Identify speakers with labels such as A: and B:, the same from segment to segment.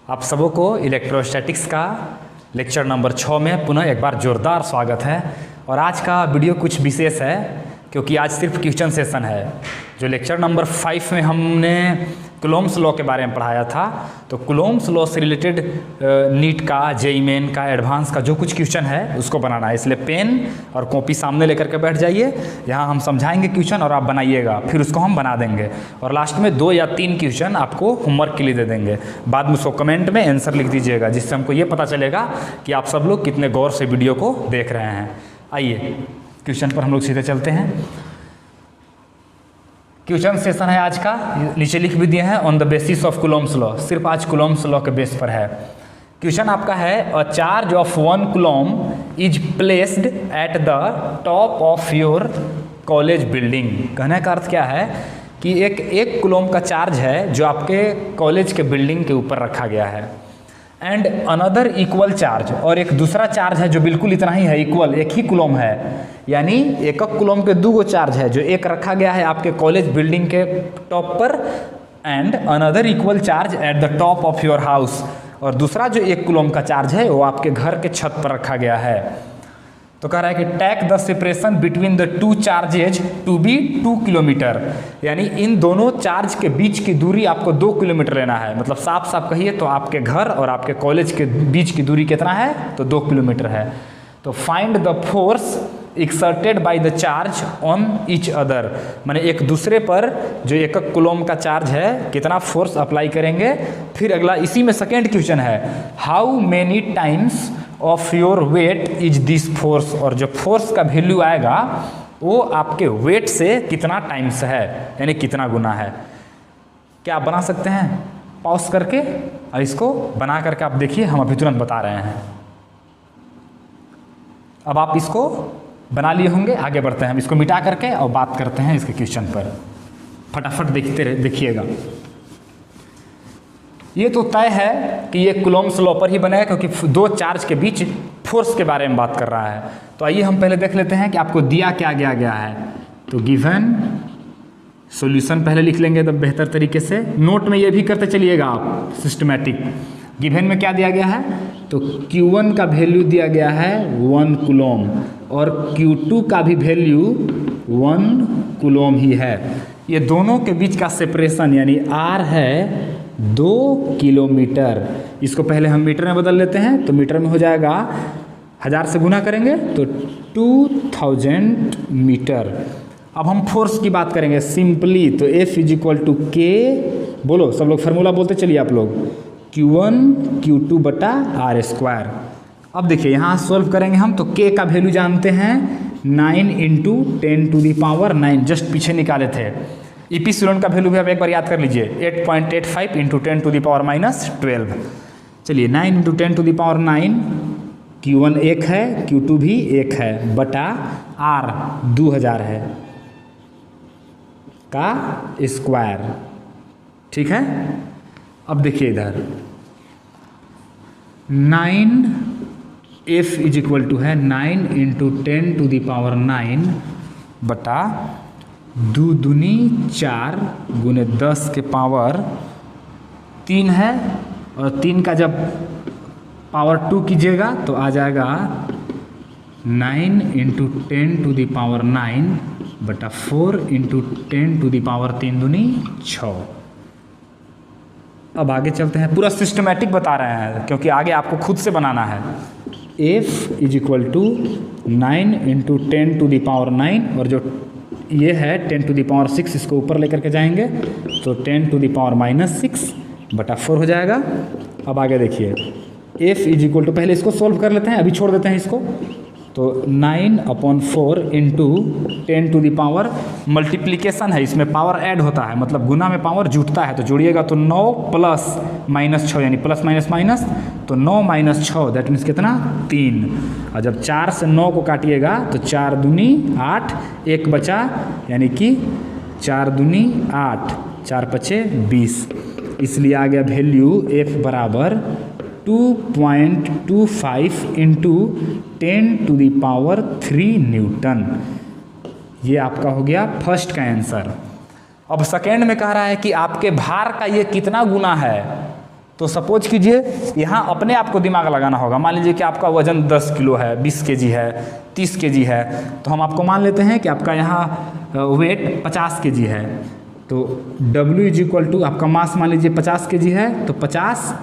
A: आप सबों को इलेक्ट्रोस्टैटिक्स का लेक्चर नंबर 6 में पुनः एक बार ज़ोरदार स्वागत है। और आज का वीडियो कुछ विशेष है क्योंकि आज सिर्फ क्वेश्चन सेशन है। जो लेक्चर नंबर 5 में हमने कुलोम्ब्स लॉ के बारे में पढ़ाया था, तो कुलोम्ब्स लॉ से रिलेटेड नीट का, जेईई मेन का, एडवांस का जो कुछ क्वेश्चन है उसको बनाना है। इसलिए पेन और कॉपी सामने लेकर के बैठ जाइए। यहाँ हम समझाएंगे क्वेश्चन और आप बनाइएगा, फिर उसको हम बना देंगे और लास्ट में 2 या 3 क्वेश्चन आपको होमवर्क के लिए दे देंगे। बाद में उसको कमेंट में आंसर लिख दीजिएगा, जिससे हमको ये पता चलेगा कि आप सब लोग कितने गौर से वीडियो को देख रहे हैं। आइए क्वेश्चन पर हम लोग सीधे चलते हैं। क्वेश्चन सेशन है आज का, नीचे लिख भी दिए हैं on the basis of Coulomb's law. सिर्फ आज कुलोम्ब्स लॉ के बेस पर है। क्वेश्चन आपका है a charge of 1 coulomb is placed at the top of your college building. कहने का अर्थ क्या है कि एक कूलम्ब का चार्ज है जो आपके कॉलेज के बिल्डिंग के ऊपर रखा गया है। एंड अनदर इक्वल चार्ज, और एक दूसरा चार्ज है जो बिल्कुल इतना ही है, इक्वल एक ही कूलम्ब है, यानी एक कूलम्ब के 2 चार्ज है, जो एक रखा गया है आपके कॉलेज बिल्डिंग के टॉप पर, and another equal charge at the top of your house, और दूसरा जो 1 कूलम्ब का चार्ज है वो आपके घर के छत पर रखा गया है। तो कह रहा है कि take the separation between the 2 charges to be 2 kilometre, यानी इन दोनों चार्ज के बीच की दूरी आपको 2 किलोमीटर लेना है। मतलब साफ साफ कहिए तो आपके घर और आपके कॉलेज के बीच की दूरी कितना है, तो 2 किलोमीटर है। तो find the force exerted by the charge on each other, माने एक दूसरे पर जो एक कूलम्ब का चार्ज है कितना फोर्स अप्लाई करेंगे। फिर अगला इसी में सेकेंड क्वेश्चन है, how many times of your weight is this force, और जो फोर्स का वैल्यू आएगा वो आपके वेट से कितना टाइम्स है, यानी कितना गुना है। क्या आप बना सकते हैं पॉज करके, और इसको बना करके आप देखिए, हम अभी तुरंत बता रहे हैं। अब आप इसको बना लिए होंगे, आगे बढ़ते हैं हम इसको मिटा करके और बात करते हैं इसके क्वेश्चन पर। फटाफट देखिएगा। ये तो तय है कि ये कुलोम्ब्स लॉ पर ही बनेगा क्योंकि 2 चार्ज के बीच फोर्स के बारे में बात कर रहा है। तो आइए हम पहले देख लेते हैं कि आपको दिया क्या गया है। तो गिवन सॉल्यूशन पहले लिख लेंगे तो बेहतर तरीके से। नोट में ये भी करते चलिएगा आप सिस्टमैटिक। गिवन में क्या दिया गया है, तो Q1 का वैल्यू दिया गया है 1 कूलम्ब, और Q2 का भी वैल्यू 1 कूलम्ब ही है। ये दोनों के बीच का सेपरेशन यानी R है 2 किलोमीटर। इसको पहले हम मीटर में बदल लेते हैं, तो मीटर में हो जाएगा 1000 से गुना करेंगे तो 2000 मीटर। अब हम फोर्स की बात करेंगे सिंपली, तो F = K, बोलो सब लोग फार्मूला बोलते चलिए आप लोग, Q1 Q2 बटा R²। अब देखिए यहाँ सॉल्व करेंगे हम, तो K का वैल्यू जानते हैं 9 × 10⁻⁹ जस्ट पीछे निकाले थे। इपिसिलोन का वैल्यू भी आप एक बार याद कर लीजिए, 8.85 × 10⁻12। चलिए 9 × 10⁹ Q1 1 है, Q2 भी 1 है, बटा R 2000 है का स्क्वायर। ठीक है। अब देखिए इधर 9F = है 9 × 10⁻9 बटा 2 दूनी 4 गुने 10 के पावर 3 है, और 3 का जब पावर 2 कीजिएगा तो आ जाएगा 9 × 10⁻9 बटा 4 × 10⁻3 दूनी 6। अब आगे चलते हैं, पूरा सिस्टमैटिक बता रहे हैं क्योंकि आगे आपको खुद से बनाना है। F = 9 × 10⁻9, और जो ये है 10⁻6, इसको ऊपर लेकर के जाएंगे तो 10⁻6 बटा 4 हो जाएगा। अब आगे देखिए F = पहले इसको सॉल्व कर लेते हैं, अभी छोड़ देते हैं इसको। तो 9/4 × 10⁻, मल्टीप्लिकेशन है, इसमें पावर ऐड होता है, मतलब गुना में पावर जुटता है, तो जोड़िएगा तो 9 + -6 यानी प्लस माइनस माइनस, तो 9 - 6 दैट मीन्स कितना 3। और जब 4 से 9 को काटिएगा तो 4 दूनी 8, 1 बचा यानी कि 4 दूनी 8, 4 पचे 20। इसलिए आ गया वैल्यू F = 2.25 × 10⁻³ न्यूटन। ये आपका हो गया फर्स्ट का आंसर। अब सेकेंड में कह रहा है कि आपके भार का ये कितना गुना है, तो सपोज कीजिए यहाँ अपने आप को दिमाग लगाना होगा। मान लीजिए कि आपका वजन 10 किलो है, 20 केजी है, 30 केजी है, तो हम आपको मान लेते हैं कि आपका यहाँ वेट 50 केजी है। तो W इज इक्वल टू आपका मास मान लीजिए 50 केजी है, तो 50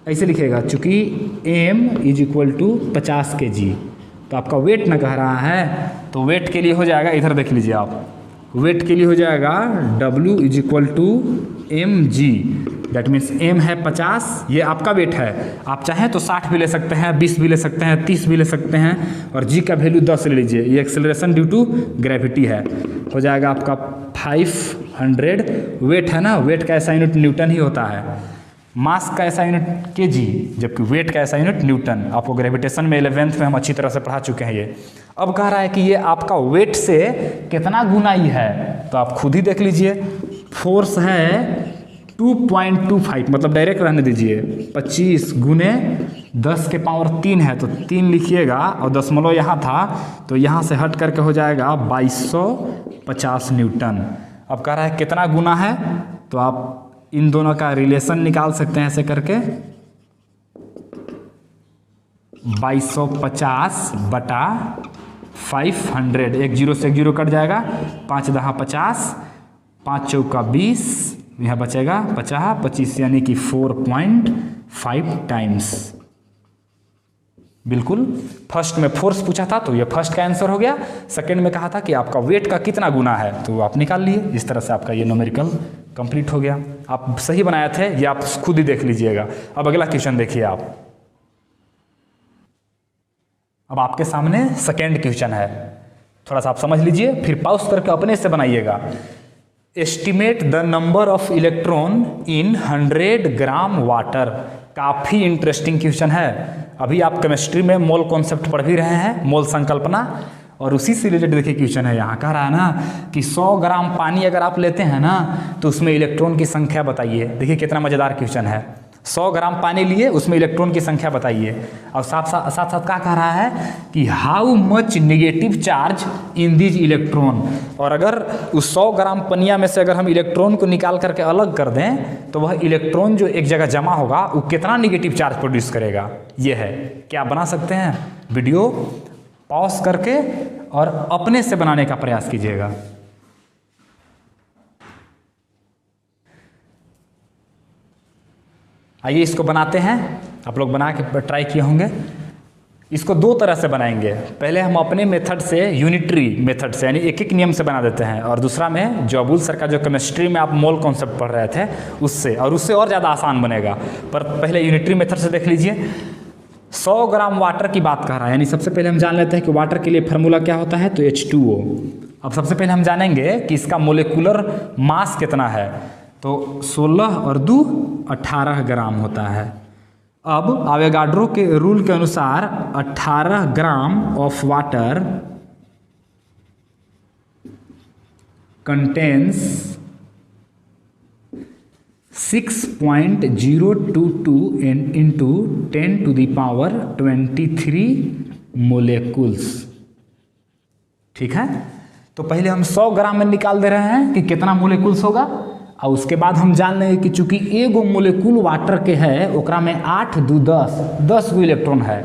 A: ऐसे लिखेगा, चूँकि M is equal to 50 KG, तो आपका वेट न कह रहा है, तो वेट के लिए हो जाएगा, इधर देख लीजिए आप, वेट के लिए हो जाएगा W is equal to mg, that means m है 50, ये आपका वेट है। आप चाहें तो 60 भी ले सकते हैं, 20 भी ले सकते हैं, 30 भी ले सकते हैं, और g का वैल्यू 10 ले लीजिए, ये एक्सेलरेशन ड्यू टू ग्रेविटी है। हो जाएगा आपका 500। वेट है ना, वेट का ऐसा यूनिट न्यूटन ही होता है, मास का ऐसा यूनिट केजी, जबकि वेट का ऐसा यूनिट न्यूटन। आपको ग्रेविटेशन में 11th में हम अच्छी तरह से पढ़ा चुके हैं ये। अब कह रहा है कि ये आपका वेट से कितना गुना ही है, तो आप खुद ही देख लीजिए। फोर्स है 2.25, मतलब डायरेक्ट रहने दीजिए, 25 गुने 10 के पावर 3 है, तो 3 लिखिएगा, और दशमलव यहाँ था तो यहाँ से हट करके हो जाएगा 2250 न्यूटन। अब कह रहा है कितना गुना है, तो आप इन दोनों का रिलेशन निकाल सकते हैं ऐसे करके, 2250 बटा 500, एक जीरो से एक जीरो कट जाएगा, 5 दहा 50, 5 चौका 20, यहाँ बचेगा 50, 25 यानी कि 4.5 टाइम्स। बिल्कुल, फर्स्ट में फोर्स पूछा था तो ये फर्स्ट का आंसर हो गया। सेकंड में कहा था कि आपका वेट का कितना गुना है, तो आप निकाल लिए। इस तरह से आपका ये न्यूमेरिकल कंप्लीट हो गया। आप सही बनाए थे, ये आप खुद ही देख लीजिएगा। अब अगला क्वेश्चन देखिए आप। अब आपके सामने सेकेंड क्वेश्चन है, थोड़ा सा आप समझ लीजिए, फिर पॉज करके अपने से बनाइएगा। Estimate the number of electron in 100 gram water. काफ़ी इंटरेस्टिंग क्वेश्चन है। अभी आप केमिस्ट्री में मोल कॉन्सेप्ट पढ़ भी रहे हैं, मोल संकल्पना, और उसी से रिलेटेड देखिए क्वेश्चन है। यहाँ कह रहा है ना कि 100 ग्राम पानी अगर आप लेते हैं ना, तो उसमें इलेक्ट्रॉन की संख्या बताइए। देखिए कितना मज़ेदार क्वेश्चन है। 100 ग्राम पानी लिए, उसमें इलेक्ट्रॉन की संख्या बताइए। और साथ साथ क्या कह रहा है कि how much negative charge in these electron. और अगर उस 100 ग्राम पनिया में से अगर हम इलेक्ट्रॉन को निकाल करके अलग कर दें, तो वह इलेक्ट्रॉन जो एक जगह जमा होगा वो कितना नेगेटिव चार्ज प्रोड्यूस करेगा। ये है, क्या आप बना सकते हैं? वीडियो पॉज करके और अपने से बनाने का प्रयास कीजिएगा। आइए इसको बनाते हैं। आप लोग बना के ट्राई किए होंगे। इसको दो तरह से बनाएंगे। पहले हम अपने मेथड से, यूनिटरी मेथड से, यानी एक एक नियम से बना देते हैं, और दूसरा में जो अबुल सर का जो केमिस्ट्री में आप मोल कॉन्सेप्ट पढ़ रहे थे उससे, और उससे और ज़्यादा आसान बनेगा। पर पहले यूनिटरी मेथड से देख लीजिए। 100 ग्राम वाटर की बात कर रहा है, यानी सबसे पहले हम जान लेते हैं कि वाटर के लिए फार्मूला क्या होता है, तो H2O। अब सबसे पहले हम जानेंगे कि इसका मोलिकुलर मास कितना है, तो 16 और 2 18 ग्राम होता है। अब अवोगाड्रो के रूल के अनुसार 18 gram of water contains 6.022 into 10 to the power 23 मोलेकुल्स। ठीक है, तो पहले हम 100 ग्राम में निकाल दे रहे हैं कि कितना मोलेकुल्स होगा, और उसके बाद हम जान लेंगे कि चूंकि एगो मोलेकुल वाटर के है, ओकरा में 8 2 10 गो इलेक्ट्रॉन है,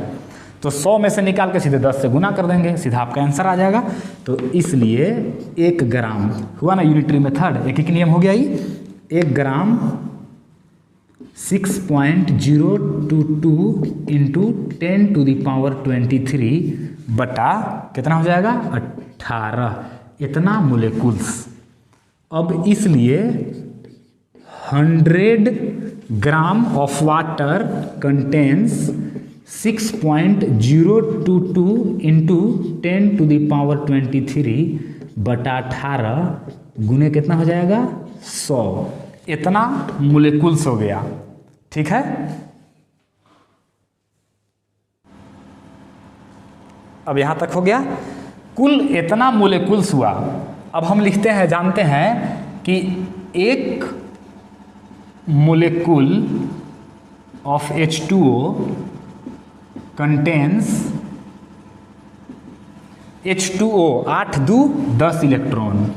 A: तो 100 में से निकाल के सीधे 10 से गुना कर देंगे, सीधा आपका आंसर आ जाएगा। तो इसलिए 1 ग्राम हुआ ना, यूनिटरी मेथड, एक एक नियम हो गया ही। 1 ग्राम 6.022 इंटू 10 to the power 23 बटा कितना हो जाएगा 18, इतना मोलेकुल्स। अब इसलिए 100 gram of water contains 6.022 into 10 to the power 23 बटा 18 गुने कितना हो जाएगा 100, इतना मोलेकुल्स हो गया। ठीक है, अब यहां तक हो गया। कुल इतना मोलेकुल्स हुआ। अब हम लिखते हैं, जानते हैं कि एक मोलेकुल of H2O contains H2O 8 2 10 electron.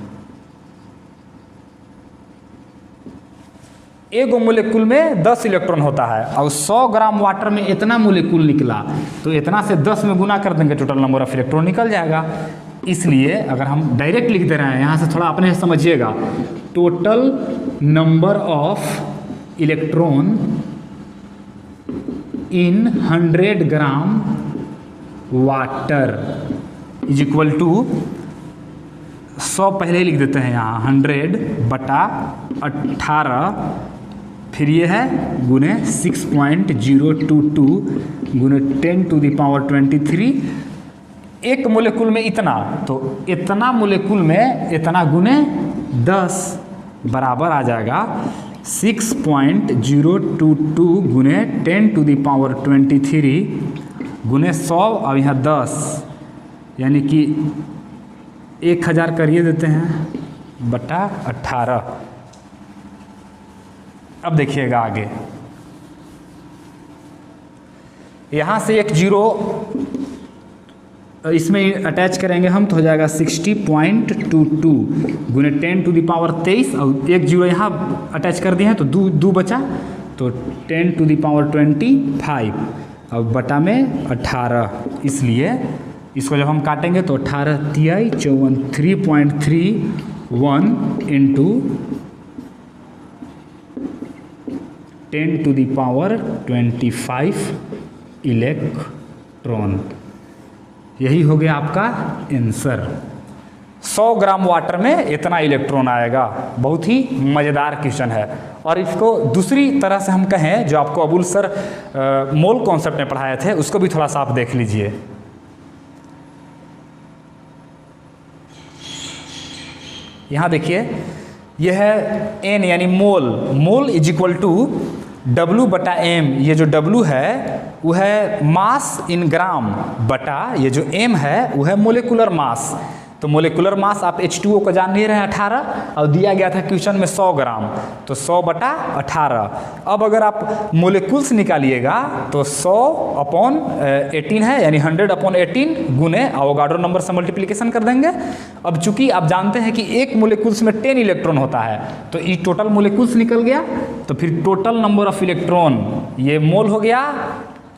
A: एक मोलेकुल में 10 इलेक्ट्रॉन होता है और 100 ग्राम वाटर में इतना मोलेकुल निकला, तो इतना से 10 में गुना कर देंगे, टोटल नंबर ऑफ इलेक्ट्रॉन निकल जाएगा। इसलिए अगर हम डायरेक्ट लिख दे रहे हैं, यहाँ से थोड़ा अपने समझिएगा, total number of electron in 100 gram water is equal to 100 पहले ही लिख देते हैं यहाँ, 100/18, फिर ये है गुने 6.022 गुने 10⁻23। एक मोलेकुल में इतना, तो इतना मोलेकुल में इतना गुने 10 बराबर आ जाएगा 6.022 गुने 10⁻23 गुने 100 और यहाँ 10, यानी कि 1000 करिए देते हैं बटा 18। अब देखिएगा आगे, यहाँ से एक जीरो इसमें अटैच करेंगे हम तो हो जाएगा 60.22 गुने 10⁻23 और एक जीरो यहाँ अटैच कर दिए हैं तो दो बचा, तो 10⁻25 और बटा में 18। इसलिए इसको जब हम काटेंगे तो 18 तिहाई 3.31 इंटू 10⁻25 इलेक्ट्रॉन, यही हो गया आपका आंसर। 100 ग्राम वाटर में इतना इलेक्ट्रॉन आएगा। बहुत ही मज़ेदार क्वेश्चन है। और इसको दूसरी तरह से हम कहें, जो आपको अबुल सर मोल कॉन्सेप्ट में पढ़ाए थे, उसको भी थोड़ा सा आप देख लीजिए। यहाँ देखिए, यह है n यानी mole, mole is equal to W/m। ये जो W है वो है मास इन ग्राम बटा ये जो m है वो है मोलेकुलर मास। तो मोलेकुलर मास आप H2O को जान नहीं रहे हैं 18, और दिया गया था क्वेश्चन में 100 ग्राम, तो 100/18। अब अगर आप मोलेकुल्स निकालिएगा तो 100/18 है, यानी 100/18 गुने अवोगाड्रो नंबर से मल्टीप्लिकेशन कर देंगे। अब चूंकि आप जानते हैं कि एक मोलेकुल्स में 10 इलेक्ट्रॉन होता है, तो ये टोटल मोलेकुल्स निकल गया, तो फिर टोटल नंबर ऑफ इलेक्ट्रॉन ये मोल हो गया।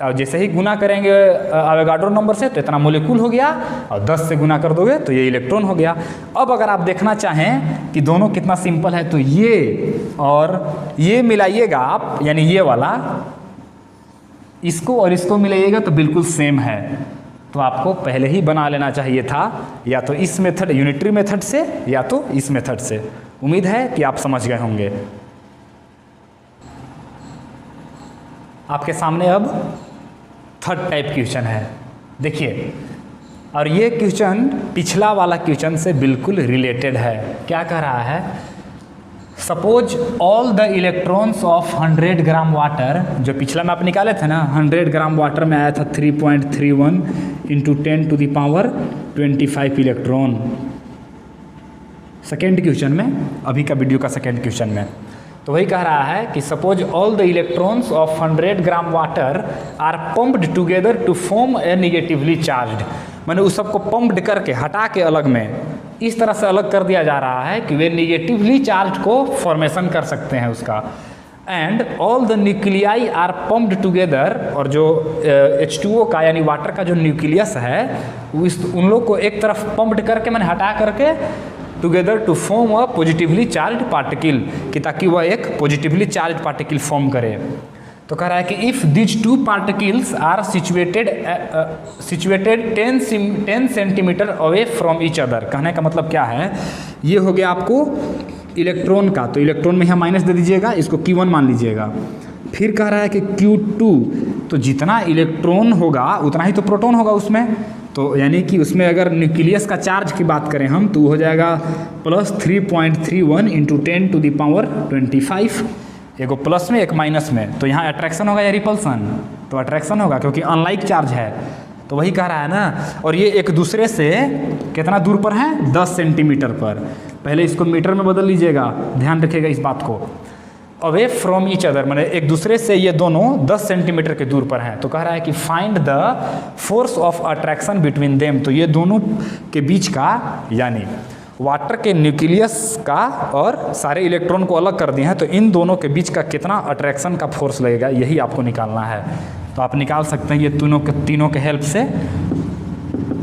A: और जैसे ही गुना करेंगे अवोगाड्रो नंबर से तो इतना मोलेकुल हो गया, और 10 से गुना कर दोगे तो ये इलेक्ट्रॉन हो गया। अब अगर आप देखना चाहें कि दोनों कितना सिंपल है, तो ये और ये मिलाइएगा आप, यानी ये वाला इसको और इसको मिलाइएगा तो बिल्कुल सेम है। तो आपको पहले ही बना लेना चाहिए था, या तो इस मेथड यूनिटरी मेथड से या तो इस मेथड से। उम्मीद है कि आप समझ गए होंगे। आपके सामने अब थर्ड टाइप क्वेश्चन है, देखिए। और ये क्वेश्चन पिछला वाला क्वेश्चन से बिल्कुल रिलेटेड है। क्या कह रहा है? Suppose all the electrons of 100 gram water, जो पिछला में आप निकाले थे ना, 100 ग्राम वाटर में आया था 3.31 इंटू 10⁻25 इलेक्ट्रॉन। सेकेंड क्वेश्चन में, अभी का वीडियो का सेकेंड क्वेश्चन में, तो वही कह रहा है कि suppose all the electrons of 100 gram water are pumped together to form a negatively charged. मैंने उस सबको पम्प्ड करके हटा के अलग में इस तरह से अलग कर दिया जा रहा है कि वे नेगेटिवली चार्ज को फॉर्मेशन कर सकते हैं उसका। And all the nuclei are pumped together, और जो H2O का यानी वाटर का जो न्यूक्लियस है उन लोग को एक तरफ पम्प्ड करके मैंने हटा करके together to form a positively charge particle, कि ताकि वह एक पॉजिटिवली चार्ज पार्टिकल फॉर्म करे। तो कह रहा है कि if these two particles are situated 10 centimetre away from each other. कहने का मतलब क्या है, ये हो गया आपको इलेक्ट्रॉन का, तो इलेक्ट्रॉन में यहाँ माइनस दे दीजिएगा, इसको Q1 मान लीजिएगा। फिर कह रहा है कि Q2, तो जितना इलेक्ट्रॉन होगा उतना ही तो प्रोटॉन होगा उसमें। तो यानी कि उसमें अगर न्यूक्लियस का चार्ज की बात करें हम, तो हो जाएगा +3.31 इंटू 10⁻25, एगो प्लस में एक माइनस में। तो यहाँ अट्रैक्शन होगा या रिपल्सन? तो अट्रैक्शन होगा, क्योंकि अनलाइक चार्ज है। तो वही कह रहा है ना। और ये एक दूसरे से कितना दूर पर है? 10 सेंटीमीटर पर। पहले इसको मीटर में बदल लीजिएगा, ध्यान रखिएगा इस बात को। अवे फ्रॉम ईच अदर, मैंने एक दूसरे से ये दोनों 10 सेंटीमीटर के दूर पर हैं। तो कह रहा है कि find the force of attraction between them. तो ये दोनों के बीच का, यानी वाटर के न्यूक्लियस का और सारे इलेक्ट्रॉन को अलग कर दिए हैं, तो इन दोनों के बीच का कितना अट्रैक्शन का फोर्स लगेगा, यही आपको निकालना है। तो आप निकाल सकते हैं ये तीनों के हेल्प से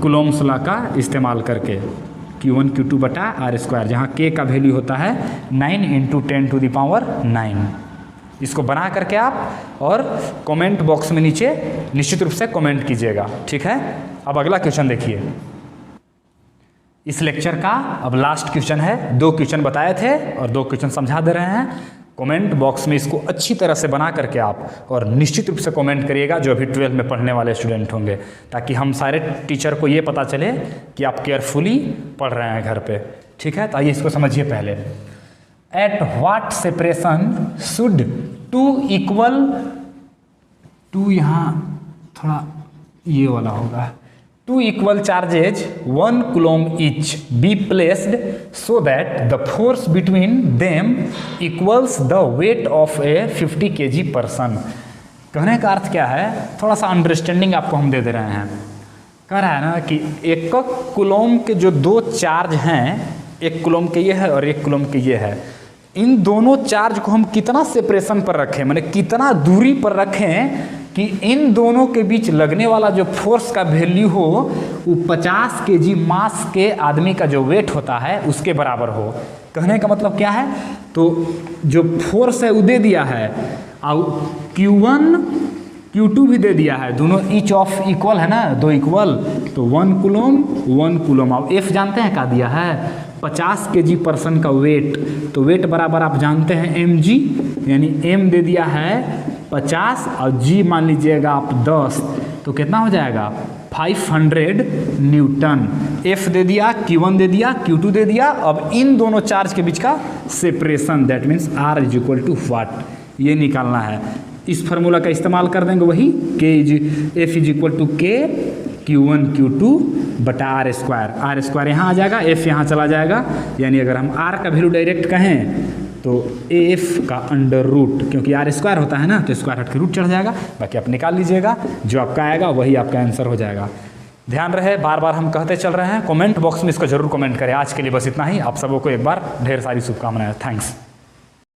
A: कूलॉम्स लॉ का इस्तेमाल करके। Q1 Q2 बटा आर स्क्वायर, जहाँ K का वैल्यू होता है 9 × 10⁹ इसको बना करके आप और कमेंट बॉक्स में नीचे निश्चित रूप से कमेंट कीजिएगा, ठीक है। अब अगला क्वेश्चन देखिए, इस लेक्चर का अब लास्ट क्वेश्चन है। 2 क्वेश्चन बताए थे और 2 क्वेश्चन समझा दे रहे हैं। कमेंट बॉक्स में इसको अच्छी तरह से बना करके आप और निश्चित रूप से कमेंट करिएगा जो अभी 12 में पढ़ने वाले स्टूडेंट होंगे, ताकि हम सारे टीचर को ये पता चले कि आप केयरफुली पढ़ रहे हैं घर पे, ठीक है। तो आइए इसको समझिए पहले। एट व्हाट सेपरेशन शुड 2 यहाँ थोड़ा ये वाला होगा, 2 equal charges 1 coulomb each be placed so that the force between them equals the weight of a 50 kg person। कहने का अर्थ क्या है, थोड़ा सा अंडरस्टैंडिंग आपको हम दे दे रहे हैं। कह रहा है ना कि एक कूलॉम के जो 2 चार्ज हैं, एक कूलॉम के ये है और एक कूलॉम के ये है, इन दोनों चार्ज को हम कितना सेपरेशन पर रखें, माने कितना दूरी पर रखें कि इन दोनों के बीच लगने वाला जो फोर्स का वैल्यू हो वो 50 kg मास के आदमी का जो वेट होता है उसके बराबर हो। कहने का मतलब क्या है, तो जो फोर्स है वो दे दिया है और Q1 Q2 भी दे दिया है, दोनों ईच ऑफ इक्वल है ना, 2 इक्वल, तो 1 कूलॉम। अब F जानते हैं क्या दिया है, 50 kg पर्सन का वेट, तो वेट बराबर आप जानते हैं mg, यानी m दे दिया है 50 और g मान लीजिएगा आप 10, तो कितना हो जाएगा 500 न्यूटन। F दे दिया, Q1 दे दिया, Q2 दे दिया। अब इन दोनों चार्ज के बीच का separation, that means R = what, ये निकालना है। इस फार्मूला का इस्तेमाल कर देंगे, वही F = K Q1 Q2 बटा आर स्क्वायर यहाँ आ जाएगा, F यहाँ चला जाएगा, यानी अगर हम R का वैल्यू डायरेक्ट कहें तो AF का अंडर रूट, क्योंकि आर स्क्वायर होता है ना, तो स्क्वायर हट के रूट चढ़ जाएगा। बाकी आप निकाल लीजिएगा, जो आपका आएगा वही आपका आंसर हो जाएगा। ध्यान रहे, बार बार हम कहते चल रहे हैं, कमेंट बॉक्स में इसको जरूर कमेंट करें। आज के लिए बस इतना ही। आप सबों को एक बार ढेर सारी शुभकामनाएं। थैंक्स।